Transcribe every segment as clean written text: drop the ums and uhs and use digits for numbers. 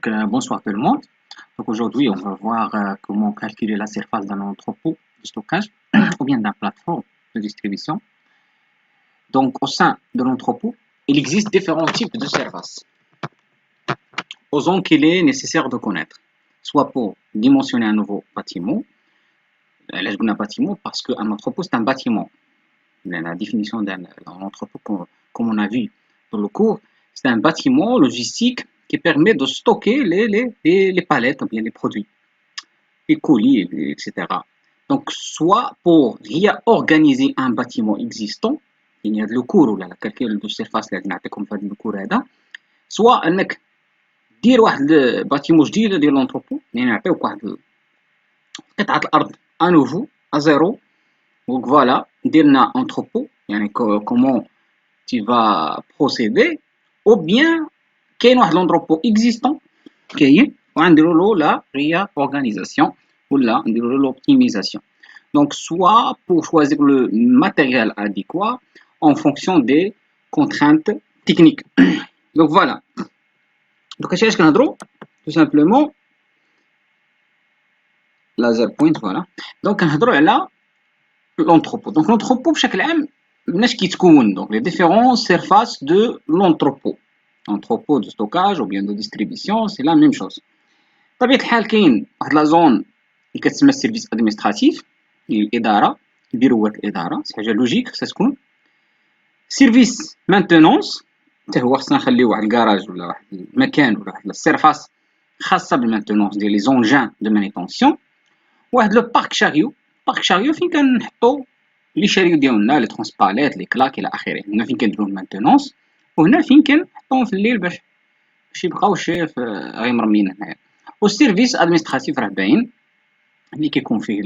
Bonsoir tout le monde. Donc aujourd'hui, on va voir comment calculer la surface d'un entrepôt de stockage ou bien d'une plateforme de distribution. Donc au sein de l'entrepôt, il existe différents types de surfaces. Osons qu'il est nécessaire de connaître, soit pour dimensionner un nouveau bâtiment. Là, je dis un bâtiment parce qu'un entrepôt, c'est un bâtiment. La définition d'un entrepôt, comme on a vu dans le cours, c'est un bâtiment logistique qui permet de stocker les palettes ou bien les produits, les colis, etc. Donc, soit pour réorganiser un bâtiment existant, il y a le cours ou le calcul de surface اللي نعطيكم في هذا الكور هذا، soit انك دير واحد باتيمون جديد ديال لونتروبو، يعني نعطيوك واحد قطعة الأرض انوفو زيرو. Donc voilà, ديرنا entrepôt, يعني comment tu vas procéder, ou bien كاين واحد لونتروبو اكزيستون كاين وغنديروا له لا réorganisation ولا نديروا له l'optimisation. Donc soit pour choisir le matériel adéquat en fonction des contraintes techniques. Donc voilà. Donc اش كنهضروا tout simplement laser point, voilà. Donc كنهضروا على l'entrepôt. Donc l'entrepôt بشكل عام مناش كيتكون. Donc les différentes surfaces de l'entrepôt. Entrepôt de stockage ou bien de distribution, c'est la même chose. بطبيعة الحال كاين واحد لا زون اللي كتسمى السيرفيس ادمنستراتيف، الإدارة، بيروات الإدارة، شي حاجة لوجيك خصها تكون. سيرفيس مانتونونس حتى هو خصنا نخليو واحد الكراج ولا واحد المكان ولا واحد السيرفاس خاصة بالمانتونونس ديال لي زونجان دو مانيتونسيون. واحد لو بارك شاريو، بارك شاريو فين كنحطو لي شاريو ديالنا، لي ترونسباليت، لي كلاك إلى آخره. هنا فين كنديرو المانتونونس، وهنا فين كنحطوهم في الليل باش يبقاوش غير مرميين هنايا. والسيرفيس ادمنستراتيف راه باين اللي كيكون فيه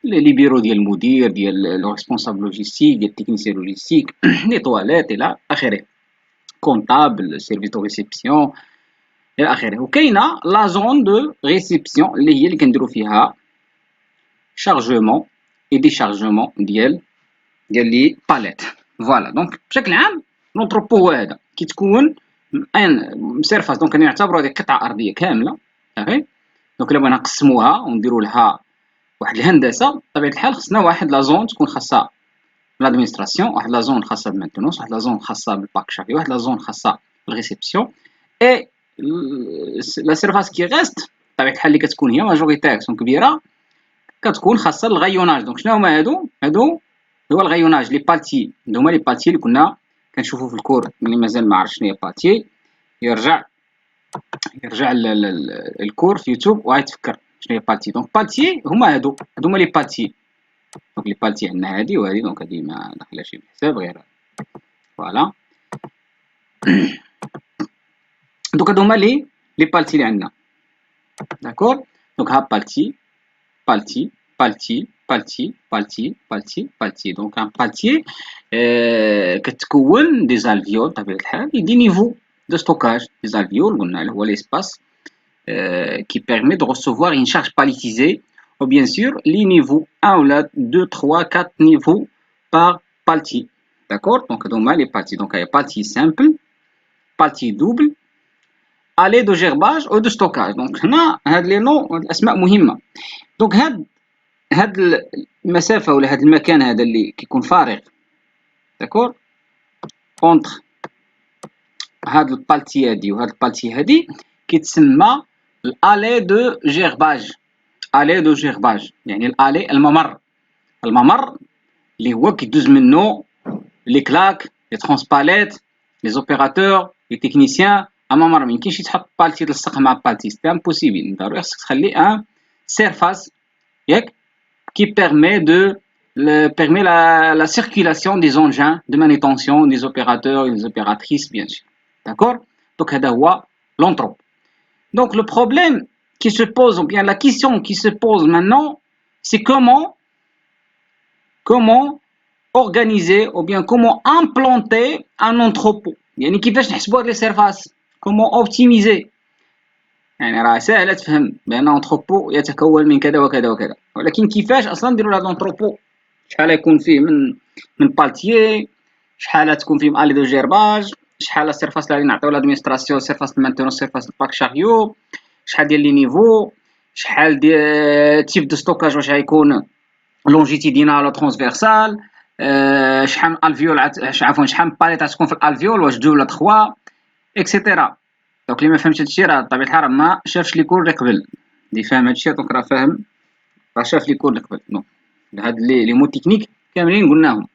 لي بيرو ديال المدير، ديال لو ريسبونسابل لوجيستيك، ديال التكنيسيان لوجيستيك، لي طواليت الى اخره، كونطابل، سيرفيس دو ريسبسيون الى اخره. وكاينه لا زون دو ريسبسيون اللي هي اللي كنديرو فيها شارجمون اي ديشارجمون ديال لي باليت. فوالا. دونك بشكل عام لونتروبو هو هذا كيتكون ان سيرفاس. دونك نعتبروا هذه قطعه ارضيه كامله صافي. دونك الا بغينا نقسموها ونديروا لها واحد الهندسه، بطبيعه الحال خصنا واحد لا زون تكون خاصه بالادمنستراسيون، واحد لا زون خاصه بالمانتونونس، واحد لا زون خاصه بالباك شافي، واحد لا زون خاصه بالريسبسيون، اي لا سيرفاس كي غاست بطبيعه الحال اللي كتكون هي ماجوريتير سون كبيره كتكون خاصه للغيوناج. دونك شنو هما هادو هو الغيوناج، لي بالتي. هادو لي بالتي اللي كنا كنشوفو في الكور. اللي مازال ما عرف شنو هي بالتي يرجع الكور في يوتيوب وغيتفكر شنو هي بالتي. دونك بالتي هما هادو لي بالتي. دونك لي بالتي عندنا هادي وهادي، دونك هادي ما داخلاش في الحساب غير فوالا. دونك هادو هما لي بالتي اللي عندنا، داكور. دونك ها بالتي بالتي بالتي بالتي بالتي بالتي بالتي. دونك ان بالتي كتكون دي زالفيول بطبيعة الحال، دي نيفو de stockage. Les alvéoles, on a l'espace qui permet de recevoir une charge palettisée, ou bien sûr les niveaux 1 ou 2, 3, 4 niveaux par paletier. D'accord. Donc on a les paletiers. Donc il y a paletier simple, paletier double, allée de gerbage ou de stockage. Donc هنا هاد les noms الأسماء مهمة. donc هاد المسافة ولا هاد المكان هذا اللي كيكون فارغ، d'accord، entre هاد البالتي هادي وهاد البالتي هادي كيتسمى الالي دو جيرباج. الي دو جيرباج يعني الالي الممر اللي هو كيدوز منه لي كلاك، لي ترونسباليت، لي زوبيراتور، لي تكنيسيان. ممر ما يمكنش تحط بالتي تلصق مع بالتي، سي امبوسيبل. ضروري خصك تخلي ان سيرفاس ياك qui permet la circulation des engins de manutention, des opérateurs et des opératrices, bien sûr. D'accord. Donc, c'est l'entrepôt. Donc, le problème qui se pose, ou bien la question qui se pose maintenant, c'est comment organiser, ou bien comment implanter un entrepôt. يعني كيفاش نحسبوا هاد لي سيرفاس، comment optimiser. يعني راه ساهله تفهم بان انتروبو يتكون من كذا وكذا وكذا، ولكن كيفاش اصلا نديروا هذا الانتروبو؟ شحال يكون فيه من بالتيي، شحال تكون فيه الي دو جيرباج، شحال لا سيرفاس اللي غادي نعطيو لادمينستراسيون، سيرفاس المانتونس، سيرفاس الباك شاريو، شحال ديال لي نيفو، شحال ديال تيب دو ستوكاج، واش غيكون لونجيتيدينال ولا ترانسفيرسال، شحال من الفيول عفوا شحال من باليت غتكون في الالفيول، واش 2 ولا 3 اكسيتيرا. دونك اللي ما فهمش هادشي راه بطبيعة الحال ما شافش لي كور اللي قبل، اللي فاهم هادشي دونك راه فاهم، راه شاف لي كور اللي قبل. دونك هاد لي مو تكنيك كاملين قلناهم.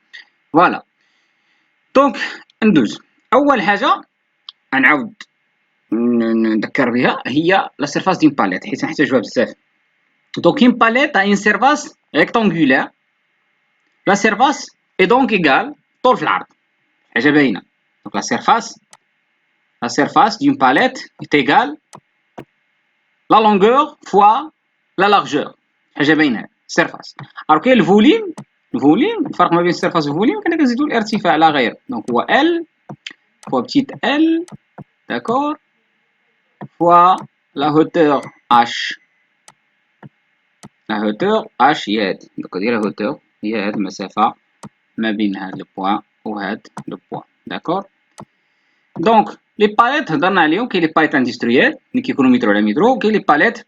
فوالا دونك ندوز. اول حاجه غنعاود نذكر بها هي لا سيرفاس دين باليت، حيت نحتاجوها بزاف. دونك une palette a une surface rectangulaire. La surface est donc égale طول في العرض، حاجة باينة. Donc la surface d'une palette est égale la longueur fois la largeur، حاجة باينة surface. Alors كاين الفوليوم، الفرق ما بين السيرفاس والفوليوم كنا كنزيدو الارتفاع لا غير. دونك هو L fois petite l, d'accord, fois la hauteur h. La hauteur h هي هادي، دوك هادي la hauteur هي هاد المسافة ما بين هاد البوان وهاد البوان، داكور. دونك لي باليت هضرنا عليهم، كاين لي باليت اندستريال اللي كيكونوا مترو على مترو، وكاين لي باليت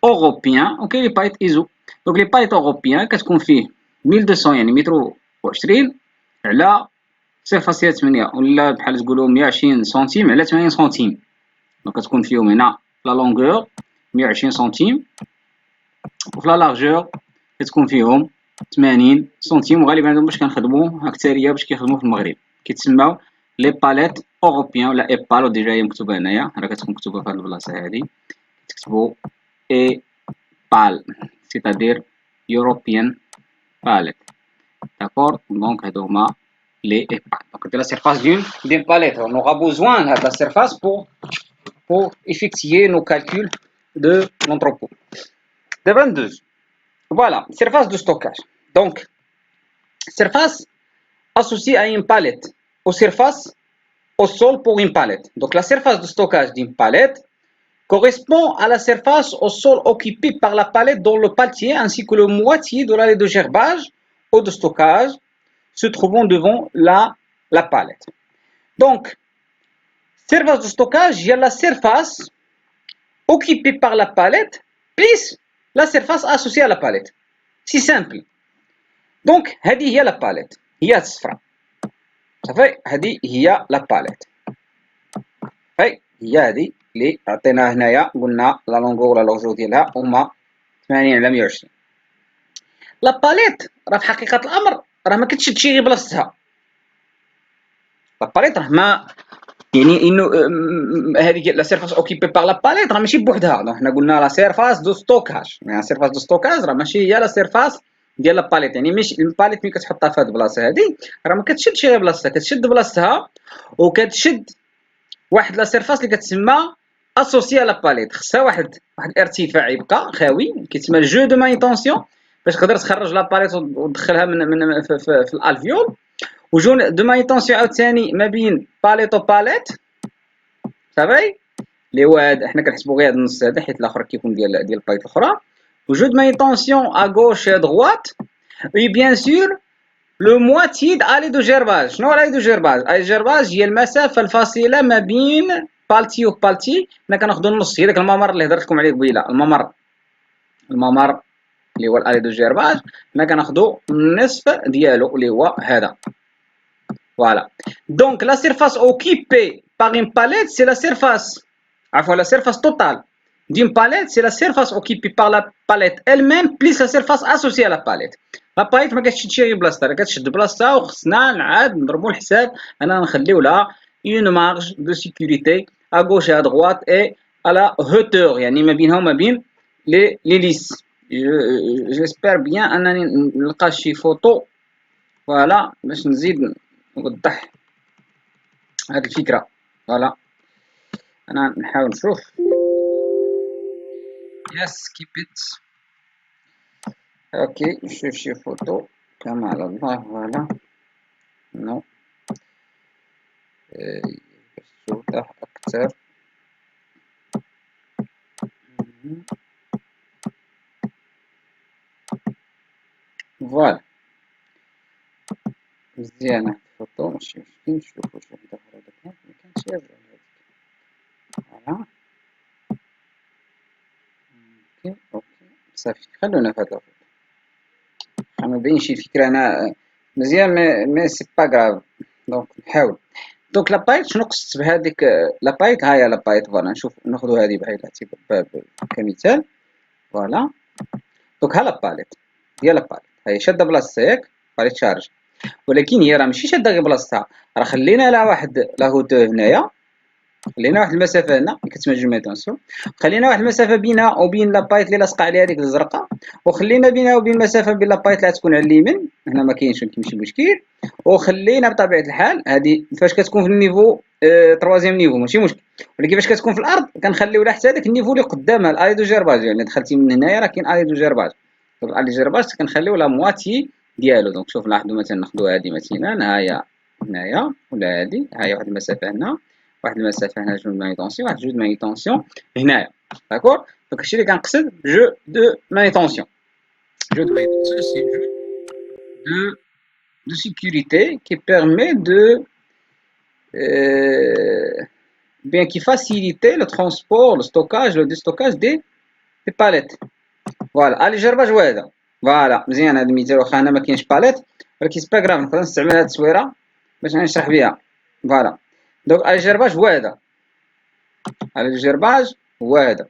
اوروبيان، وكاين لي باليت ايزو. دونك لي باليت اوروبيان كتكون فيه 1200 يعني مترو و20 على 0.8 ولا بحال تقولوا 120 سنتيم على 80 سنتيم. دونك كتكون فيهم هنا لا لونغور 120 سنتيم، وفي لا لارجور كتكون فيهم 80 سنتيم. وغالبا هادو باش كنخدمو اكثريه باش كيخدمو في المغرب، كيتسماو لي باليت اوروبيان ولا ايبال. وديجا هي مكتوبه هنايا، راه كتكون مكتوبه في هاد البلاصه هادي، تكتبو اي بال سيتادير يوروبيان باليت، داكور. دونك هادو هما les épargnes. Donc de la surface d'une palette, on aura besoin de la surface pour effectuer nos calculs de l'entrepôt. De 22. Voilà, surface de stockage. Donc, surface associée à une palette, aux surfaces au sol pour une palette. Donc la surface de stockage d'une palette correspond à la surface au sol occupée par la palette dans le paletier ainsi que le moitié de l'allée de gerbage ou de stockage se trouvant devant la palette. Donc, surface de stockage, il y a la surface occupée par la palette plus la surface associée à la palette. C'est simple. Donc, هذه هي la palette. هي الصفراء. صافي، هذه هي la palette. هي هذه اللي عطيناها هنايا، قلنا لا لونغور ولا لارجور ديالها هما 80 على 120. لا باليت راه في حقيقة الأمر راه ما كتشدش غير بلاصتها. لا باليت راه ما يعني انه هذيك لا سيرفاس اوكيبي باغ لا باليت راه ماشي بوحدها. دونك حنا قلنا لا سيرفاس دو ستوكاج، يعني سيرفاس دو ستوكاج راه ماشي هي لا سيرفاس ديال لا باليت. يعني ماشي الباليت ملي كتحطها في هاد البلاصه هادي راه ما كتشدش غير بلاصتها، كتشد بلاصتها وكتشد واحد لا سيرفاس اللي كتسمى اسوسيا لا باليت. خصها واحد الارتفاع يبقى خاوي كيتسمى الجو دو مانيتونسيون باش تقدر تخرج لا باليت وتدخلها من في الالفيول. وجو دو مانيتونسيون عاوتاني ما بين باليت و باليت، صافي، اللي هو هذا حنا كنحسبو غير هذا النص هذا حيت الاخر كيكون ديال الباليت الاخرى. وجو دو مانيتونسيون ا غوش ا دغوات، اي بيان سور لو مواتي دالي دو جيرباج. شنو الي دو جيرباج؟ الي جيرباج هي المسافه الفاصله ما بين بالتي و بالتي. حنا كناخذوا النص، هي داك الممر اللي هضرت لكم عليه قبيله، الممر اللي هو الالي دو جيرباج، حنا كناخذوا النصف ديالو اللي هو هذا. Voilà. Donc la surface occupée par une palette, c'est la surface, enfin la surface totale d'une palette, c'est la surface occupée par la palette elle-même plus la surface associée à la palette. La palette ما كتشدش غير بلاصتها، راه كتشد بلاصتها وخصنا نعاد نضربوا الحساب اننا نخليو لها une marge de sécurité à gauche et à droite et à la hauteur، يعني ما بينها وما بين les lisses. J'espère bien انني نلقى شي فوتو فوالا باش نزيد نوضح هاد الفكرة. فوالا انا نحاول نشوف. يس كيب ات. اوكي نشوف شي فوتو كما على الله. فوالا نو باش توضح اكثر. فوالا مزيانة الفوتو ماشي مشكل. نشوفو شي وحدة أخرى دابا. اوكي اوكي صافي خلونا في هذا ما بينش الفكرة أنا مزيان مي سي با كراف دونك نحاول دونك لابايت شنو قصدت بهاديك لابايت ها هي لابايت فوالا نشوف ناخدو هادي بعين الاعتبار كمثال فوالا دونك ها لاباليت هي لاباليت هي شادة بلاصتها ياك باليت شارج ولكن هي راه ماشي شادة غير بلاصتها راه خلينا لها واحد لاهوتور هنايا خلينا واحد المسافة هنا اللي كتسمى جو ميتونسيون خلينا واحد المسافة بينها وبين لابايت اللي لاصقة عليها ديك الزرقاء وخلينا بينها وبين المسافة بين لابايت اللي غتكون على اليمين هنا ما كاينش ماشي مشكل وخلينا بطبيعة الحال هادي فاش كتكون في النيفو تروازيام نيفو ماشي مشكل ولكن فاش كتكون في الأرض كنخليو لها حتى داك النيفو اللي قدامها الالي دو جيرباج يعني دخلتي من هنايا راه كاين الي دو جيرباج الالي دو جيرباج كنخليو لا مواتي ديالو دونك شوف لاحظوا مثلا ناخذوا هادي مثلا هاهي هنايا ولا هادي هاهي واحد المسافة هنا واحد المسافة هنا جوج مانيتونسيون واحد جوج مانيتونسيون هنايا داكور دونك هادشي اللي كنقصد جو دو مانيتونسيون جو دو مانيتونسيون سي جو de sécurité qui permet de bien qui facilite le transport, le stockage, le déstockage des palettes. Voilà, allez جربة جوادة. فوالا مزيان هاد المثال واخا هنا ما كاينش باليت ولكن سي با كراف نقدر نستعمل هاد التصويرة باش نشرح بها. فوالا دونك allez جربة جوادة. allez جرباج وهذا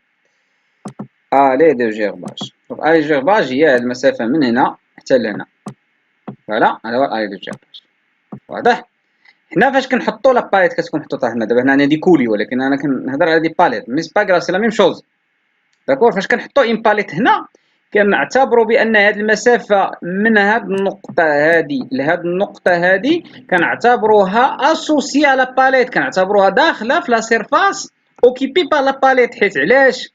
الي دو جيرباج دونك الي دو جيرباج هي هاد المسافة من هنا حتى لهنا فوالا هذا هو الي دو جيرباج واضح حنا فاش كنحطو لا باليت كتكون محطوطة هنا دابا هنا انا دي كولي ولكن انا كنهضر على دي باليت مي سي با كراف سي لا ميم شوز داكور فاش كنحطو اون باليت هنا كنعتبروا بان هاد المسافة من هاد النقطة هادي لهاد النقطة هادي كنعتبروها اسوسي على باليت كنعتبروها داخلة في لا سيرفاس اوكيبي بار لا باليت حيت علاش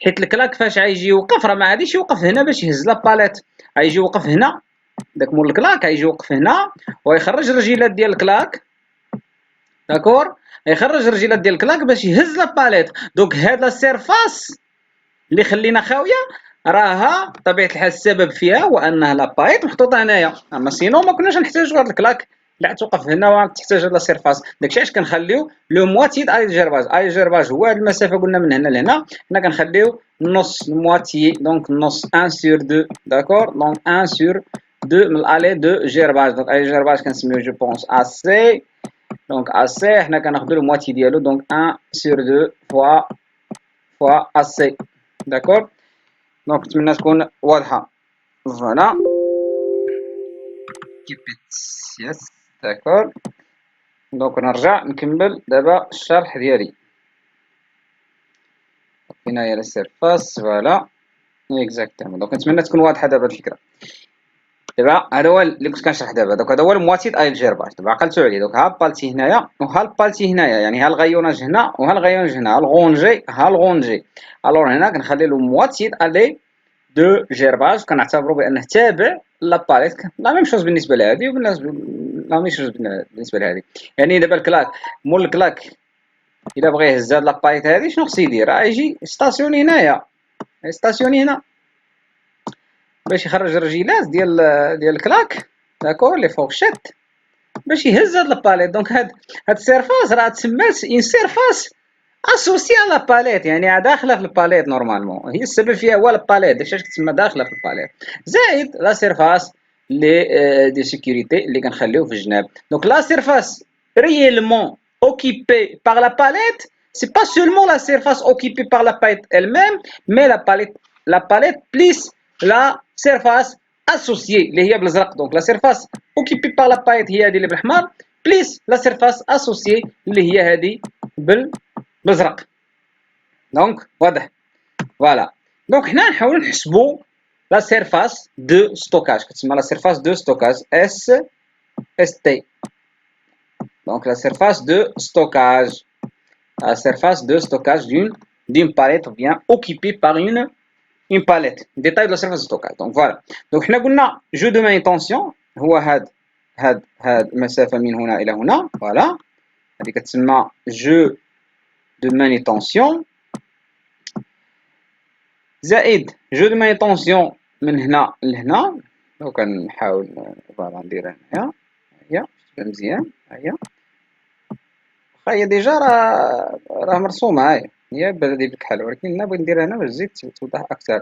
حيت الكلاك فاش غيجي يوقف راه ما غاديش يوقف هنا باش يهز لا باليت غيجي يوقف هنا داك مول الكلاك غيجي يوقف هنا ويخرج الرجيلات ديال الكلاك داكور يخرج الرجيلات ديال الكلاك باش يهز لا باليت دونك هاد لا سيرفاس اللي خلينا خاويه راها بطبيعه الحال السبب فيها هو انها لا باليت محطوطه هنايا اما سينو ما كناش نحتاجوا هاد الكلاك اللي توقف هنا وتحتاج هاد لا سيرفاس داكشي علاش كنخليو لو مواتي د جيرباج جيرباج هو هاد المسافه قلنا من هنا لهنا حنا كنخليو نص مواتي دونك نص 1 سور 2 داكور دونك 1 سور 2 من الالي دو جيرباج دونك الي جيرباج كنسميو جو بونس ا سي دونك ا سي حنا كناخدو المواتي ديالو دونك 1 سور 2 فوا ا سي داكور دونك نتمنى تكون واضحه فوالا كيبيت يس داكور دونك نرجع نكمل دابا الشرح ديالي هنايا لا سيرفاس فوالا اكزاكتومون دونك نتمنى تكون واضحه دابا الفكره دابا هذا هو اللي كنت كنشرح دابا دونك هذا هو المواتي د الجيرباج دابا عقلتو عليه دونك ها البالتي هنايا وها البالتي هنايا يعني ها الغيوناج هنا وها الغيوناج هنا ها الغونجي ها الغونجي الوغ هنا كنخلي له مواتي د الي دو جيرباج كنعتبروا بانه تابع لاباليت لا ميم شوز بالنسبه لهذه وبالنسبه لا ميم شوز بالنسبه لهذه يعني دابا الكلاك مول الكلاك الا بغى يهز هاد لاباليت هذه شنو خصو يدير راه يجي ستاسيوني هنايا ستاسيوني هنا باش يخرج الرجيلات ديال الكلاك داكور لي فورشيت باش يهز هاد لاباليت دونك هاد السيرفاس راه تسمى اون سيرفاس اسوسي على باليت يعني داخله في الباليت نورمالمون هي السبب فيها هو الباليت داكشي علاش كتسمى داخله في الباليت زائد لا سيرفاس لي دي سيكوريتي اللي كنخليوه في الجناب دونك لا سيرفاس réellement occupée par la palette c'est pas seulement la surface occupée par la palette elle-même mais la palette plus la surface associée اللي هي بالازرق دونك لا سيرفاس occupée par la palette هي هذه اللي بالاحمر بليس لا سيرفاس اسوسيي اللي هي هذه بالازرق دونك واضح فوالا دونك حنا نحاولوا نحسبوا لا سيرفاس دو ستوكاج كتسمى لا سيرفاس دو ستوكاج اس تي دونك لا سيرفاس دو ستوكاج la surface de stockage d'une palette bien occupée par une palette détail de la surface de stockage donc voilà donc حنا قلنا jeu de manutention هو هاد المسافة من هنا إلى هنا voilà هذه كتسمى jeu de manutention زائد jeu de manutention من هنا لهنا لو كنحاول فوالا نديرها هنايا هي مزيان هي هي ديجا راه مرسومه هاي هي بلدي بكحل، ولكن نبغي ندير هنا باش تزيد توضح أكثر.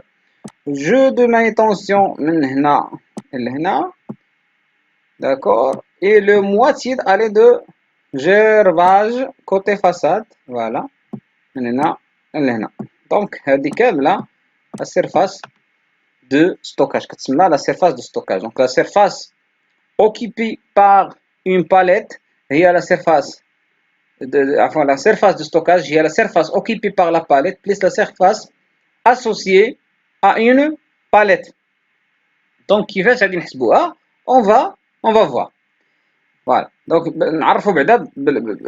جو دو مانيتونسيون من هنا لهنا، داكور، et le moitié aller de gerbage côté façade، voilà، من هنا لهنا. دونك هذه كاملة la surface de stockage كتسمى la surface de stockage. Donc la surface occupée par une palette هي la surface enfin la surface de stockage هي la surface occupée par la palette plus la surface associée à une palette. Donc كيفاش غادي نحسبوها؟ on va voir. Voilà. Donc نعرفوا بعدا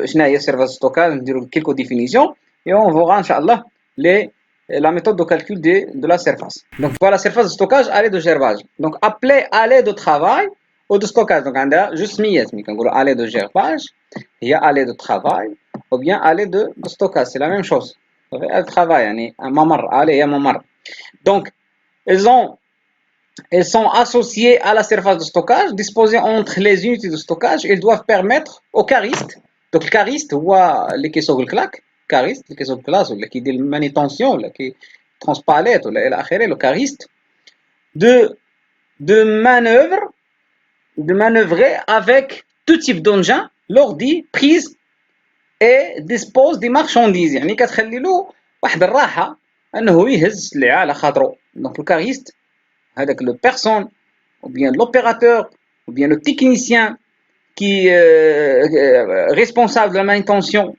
شنو هي surface de stockage، نديرو quelques définitions et on verra inchallah la méthode de calcul de la surface. Donc voilà, la surface de stockage allée de gerbage. Donc appelée allée de travail ou de stockage. Donc عندها جوج سميات، ملي كنقولوا allée de gerbage هي allée de travail ou bien allée de stockage، c'est la même chose. allée de travail يعني ممر، allée هي ممر. Donc elles sont associées à la surface de stockage disposée entre les unités de stockage. Elles doivent permettre au cariste. Donc le cariste هو اللي كيسوق الكلاك، كاريست اللي كيسوق الكلاس ولا كيدير المانيتونسيون ولا كي ترونسباليت ولا الى اخره، لو كاريست de manœuvrer avec tout type d'engin lors des prises et dispose des marchandises. يعني كتخلي له واحد الراحه انه يهز السلعه على خاطرو. دونك لو كاريست هذاك لو بيرسون ou bien l'opérateur ou bien le technicien qui est responsable de la manutention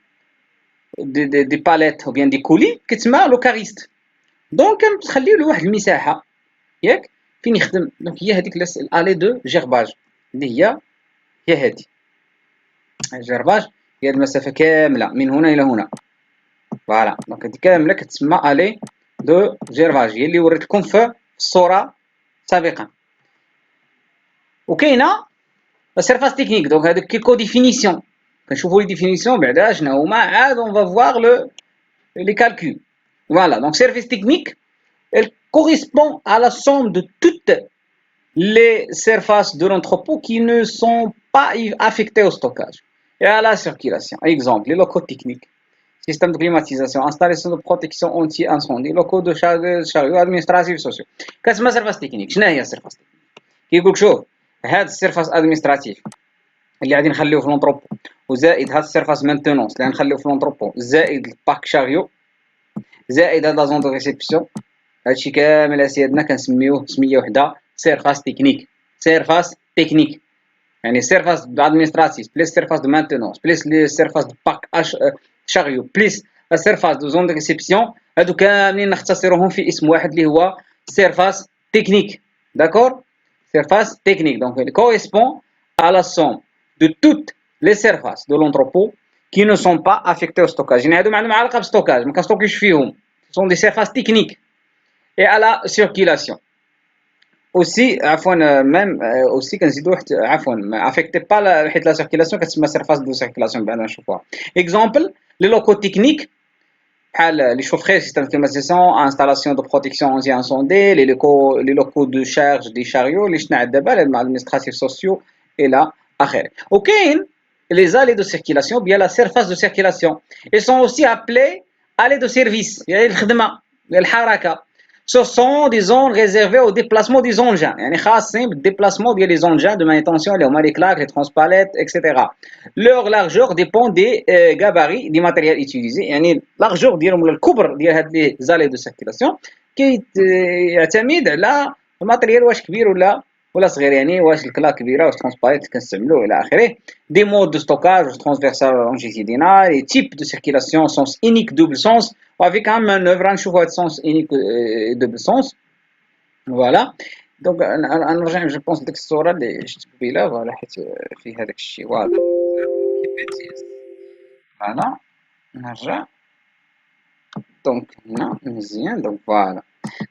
des palettes ou bien des colis كتسمى لو كاريست. دونك كتخلي له واحد المساحه ياك فين يخدم. دونك هي هذيك الالي دو جيرباج اللي هي هذه الجيرباج، هي المسافه كامله من هنا الى هنا. فوالا دونك هذه كامله كتسمى الي دو جيرباج، هي اللي وريتكم في الصوره سابقا. وكاينه لا سيرفاس تكنيك. دونك هذوك كيلكو ديفينيسيون، كنشوفوا لي ديفينيسيون بعدا شنو هما، عاد اون فا فوار لي كالكول. Voilà, donc service technique, elle correspond à la somme de toutes les surfaces de l'entrepôt qui ne sont pas affectées au stockage et à la circulation. Exemple, les locaux techniques, système de climatisation, installation de protection anti-incendie, locaux de chariot administratifs sociaux. Qu'est-ce que c'est surface technique? شنو هي surface technique؟ كيقول لك شوف هاد السيرفاس ادمنستراتيف اللي غادي نخليوه في لونطروبو، وزائد هاد السيرفاس مانتونونس اللي غنخليوه في لونطروبو، زائد الباك شاريو، زائد هاد لازون دو ريسيبسيون، هادشي كامل اسيادنا كنسميوه سميه وحده سيرفاس تكنيك. سيرفاس تكنيك يعني سيرفاس ادمنستراتيف بليس سيرفاس دو مانتونونس بليس لي سيرفاس دو باك شاريو بليس لا سيرفاس دو زون دو ريسيبسيون، هادو كاملين نختصرهم في اسم واحد اللي هو سيرفاس تكنيك. داكور، surface technique. Donc elle correspond à la somme de toutes les surfaces de l'entrepôt qui ne sont pas affectées au stockage. يعني هادو ما عندهم علاقه بالستوكاج، ما كنستوكيوش فيهم. Ce sont des surfaces techniques et à la circulation. Aussi عفوا même aussi كنزيدو واحد عفوا affecté pas حيت لا circulation كتسمى surface de circulation بان نشوفوها. Exemple les locaux techniques بحال لي شوفري سيستم دو كليماتيزاسيون، انستالاسيون دو بروتيكسيون انتي انسوندي، لي لوكو دو شارج دي شاريو اللي شفنا عاد دابا الادمنستراتيف سوسيو الى اخره. وكاين لي زالي دو سيركيلاسيون بيان لا سيرفاس دو سيركيلاسيون، اي سون اوسي ابلي الي دو سيرفيس يعني الخدمه الحركه. Ce sont des zones réservées au déplacement des engins. يعني خاصين بالديبلاسمون ديال لي زونجان دو مانيتونسيون اللي هما لي كلاك لي ترونسباليت اكسيتيرا. Leur largeur dépend des gabarits du matériel utilisé. يعني largeur ديالهم ولا الكبر ديال هاد لي زالي دو سيركيلاسيون كيعتمد على الماتريال واش كبير ولا صغير، يعني واش الكلاك كبيره واش ترونسباليت كنستعملوه الى اخره. دي مود دو ستوكاج واش ترانسفيرسال لونجيتيدينال، لي تيب دو سيركيلاسيون سونس انيك دوبل سونس وافيك ان مانوفر نشوفوا هاد سونس انيك دوبل سونس. فوالا دونك نرجع جو بونس ديك الصوره اللي شفت قبيله، فوالا حيت فيها داك الشيء واضح. فوالا نرجع دونك هنا مزيان. دونك فوالا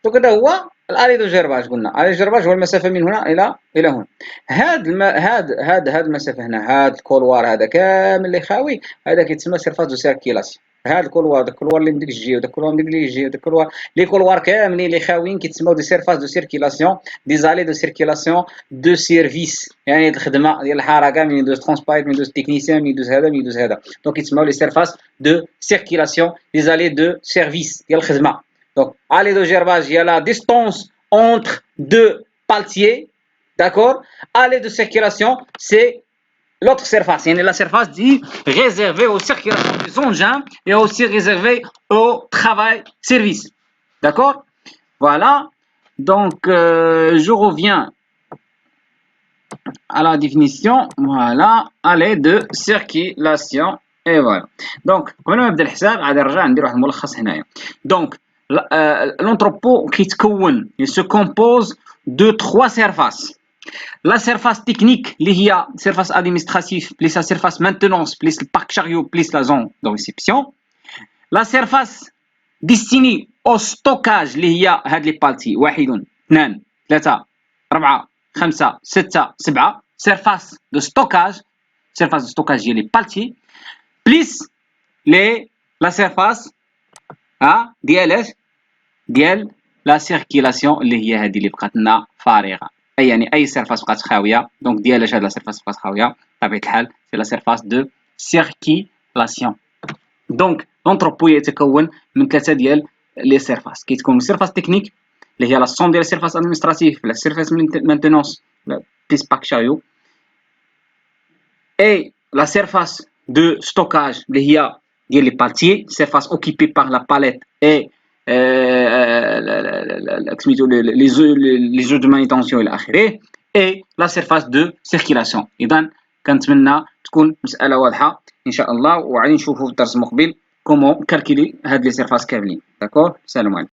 دونك هذا هو الالي دو جيرباج. قلنا الي جيرباج هو المسافه من هنا الى هنا. هاد المسافه هنا، هاد الكولوار هذا كامل اللي خاوي هذا كيتسمى سيرفاس دو سيركيلاسيون. هاد الكولوار داك الكولوار اللي من ديك الجهه وداك الكولوار من ديك الجهه وداك الكولوار لي كولوار كاملين اللي خاويين كيتسموا دي سيرفاس دو سيركيلاسيون دي زالي دو سيركيلاسيون دو سيرفيس يعني الخدمه ديال الحركه من يدوز ترونسبايت من يدوز تكنيسيان من يدوز هذا من يدوز هذا دونك كيتسموا لي سيرفاس دو سيركيلاسيون دي زالي دو سيرفيس ديال الخدمه دونك الي دو جيرباج هي لا ديستونس اونتر دو بالتيي d'accord allée de circulation c'est l'autre surface يعني la surface dit réservée aux circulations des engins et aussi réservée au travail service d'accord voilà donc je reviens à la définition voilà allée de circulation et voilà donc قبل ما نبدا الحساب غادي نرجع ندير واحد الملخص هنايا donc l'entrepôt كيتكون il se compose de trois surfaces. La surface technique, la surface administrative, plus la surface maintenance, plus le parc chariot, plus la zone de réception. La surface destinée au stockage, les parties, 1, 2, 3, 4, 5, 6, 7. Surface de stockage, les parties, plus la surface ديال la circulation اللي هي هذه اللي بقات لنا فارغه اي سيرفاس بقات خاويه دونك ديالاش هاد لا سيرفاس بقات خاويه بطبيعه الحال سي لا سيرفاس دو سيركيلاسيون دونك لونتروبو يتكون من ثلاثه ديال لي سيرفاس كيتكون من سيرفاس تكنيك اللي هي لا سون ديال سيرفاس ادمنستراتيف لا سيرفاس مانتينونس بيس باك شاريو اي لا سيرفاس دو ستوكاج اللي هي ديال لي بالتي سيرفاس اوكيبي بار لا باليت اي les jeux de manutention الى اخره et la surface de circulation اذا كنتمنى تكون مساله واضحه ان شاء الله وغادي نشوفوا في الدرس المقبل كومون كالكولي هاد لي سيرفاس كاملين داكور سلام عليكم